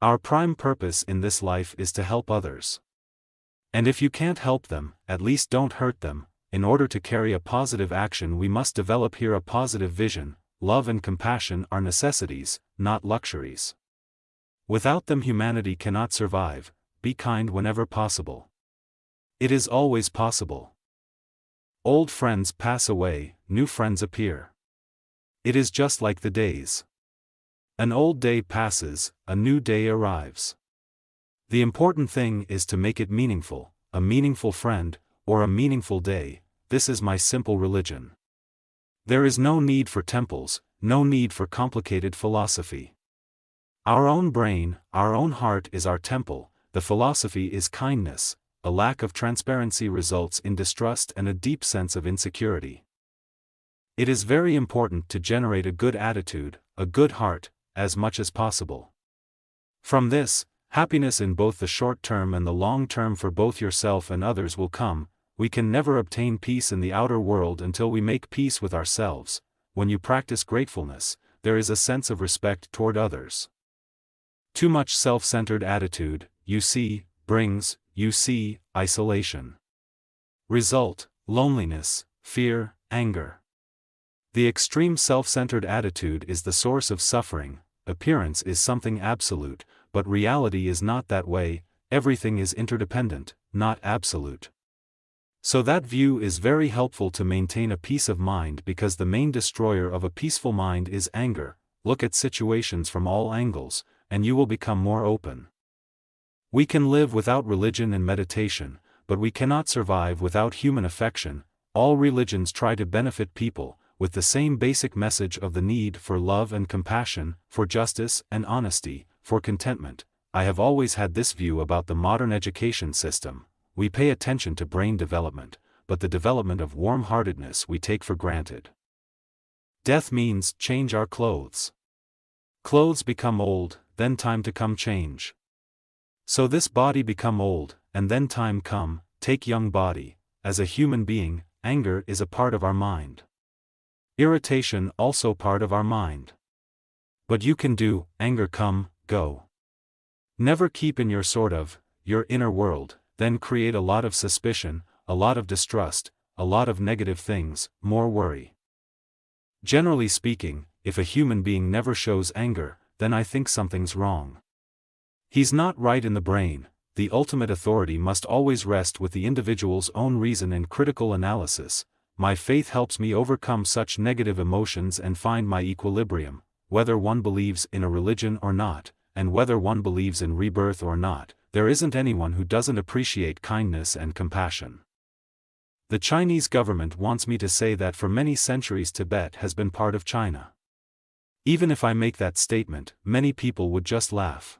Our prime purpose in this life is to help others. And if you can't help them, at least don't hurt them. In order to carry a positive action, we must develop here a positive vision. Love and compassion are necessities, not luxuries. Without them, humanity cannot survive. Be kind whenever possible. It is always possible. Old friends pass away, new friends appear. It is just like the days. An old day passes, a new day arrives. The important thing is to make it meaningful, a meaningful friend, or a meaningful day. This is my simple religion. There is no need for temples, no need for complicated philosophy. Our own brain, our own heart is our temple. The philosophy is kindness. A lack of transparency results in distrust and a deep sense of insecurity. It is very important to generate a good attitude, a good heart, as much as possible. From this, happiness in both the short term and the long term for both yourself and others will come. We can never obtain peace in the outer world until we make peace with ourselves. When you practice gratefulness, there is a sense of respect toward others. Too much self-centered attitude, brings isolation. Result, loneliness, fear, anger. The extreme self-centered attitude is the source of suffering. Appearance is something absolute, but reality is not that way. Everything is interdependent, not absolute. So that view is very helpful to maintain a peace of mind, because the main destroyer of a peaceful mind is anger. Look at situations from all angles, and you will become more open. We can live without religion and meditation, but we cannot survive without human affection. All religions try to benefit people, with the same basic message of the need for love and compassion, for justice and honesty, for contentment. I have always had this view about the modern education system. We pay attention to brain development, but the development of warm-heartedness we take for granted. Death means change our clothes. Clothes become old, then time to come change. So this body become old, and then time come, take young body. As a human being, anger is a part of our mind. Irritation also part of our mind. But you can do, anger come, go. Never keep in your your inner world, then create a lot of suspicion, a lot of distrust, a lot of negative things, more worry. Generally speaking, if a human being never shows anger, then I think something's wrong. He's not right in the brain. The ultimate authority must always rest with the individual's own reason and critical analysis. My faith helps me overcome such negative emotions and find my equilibrium, whether one believes in a religion or not, and whether one believes in rebirth or not. There isn't anyone who doesn't appreciate kindness and compassion. The Chinese government wants me to say that for many centuries Tibet has been part of China. Even if I make that statement, many people would just laugh.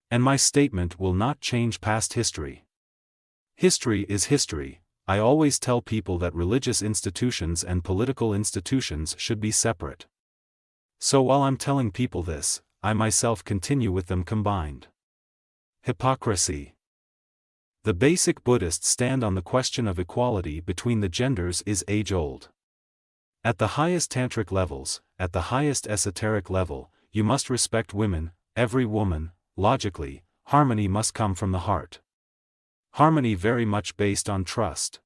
And my statement will not change past history. History is history. I always tell people that religious institutions and political institutions should be separate. So while I'm telling people this, I myself continue with them combined. Hypocrisy. The basic Buddhists stand on the question of equality between the genders is age-old. At the highest tantric levels, at the highest esoteric level, you must respect women, every woman. Logically, harmony must come from the heart. Harmony very much based on trust.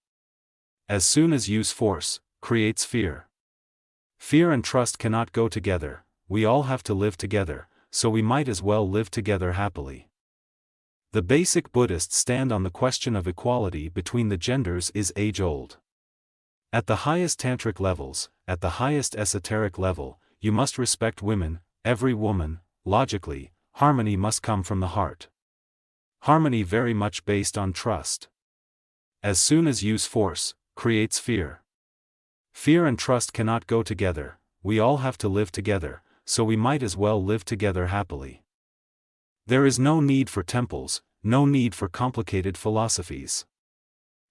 As soon as use force, creates fear. Fear and trust cannot go together. We all have to live together, so we might as well live together happily. The basic Buddhists stand on the question of equality between the genders is age-old. At the highest tantric levels, at the highest esoteric level, you must respect women, every woman. Logically, harmony must come from the heart. Harmony very much based on trust. As soon as use force, creates fear. Fear and trust cannot go together. We all have to live together, so we might as well live together happily. There is no need for temples, no need for complicated philosophies.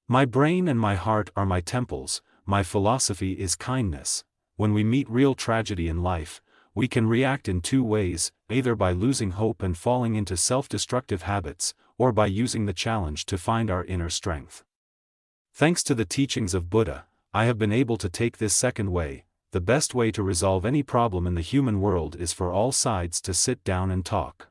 My brain and my heart are my temples. My philosophy is kindness. When we meet real tragedy in life, we can react in two ways, either by losing hope and falling into self-destructive habits, or by using the challenge to find our inner strength. Thanks to the teachings of Buddha, I have been able to take this second way. The best way to resolve any problem in the human world is for all sides to sit down and talk.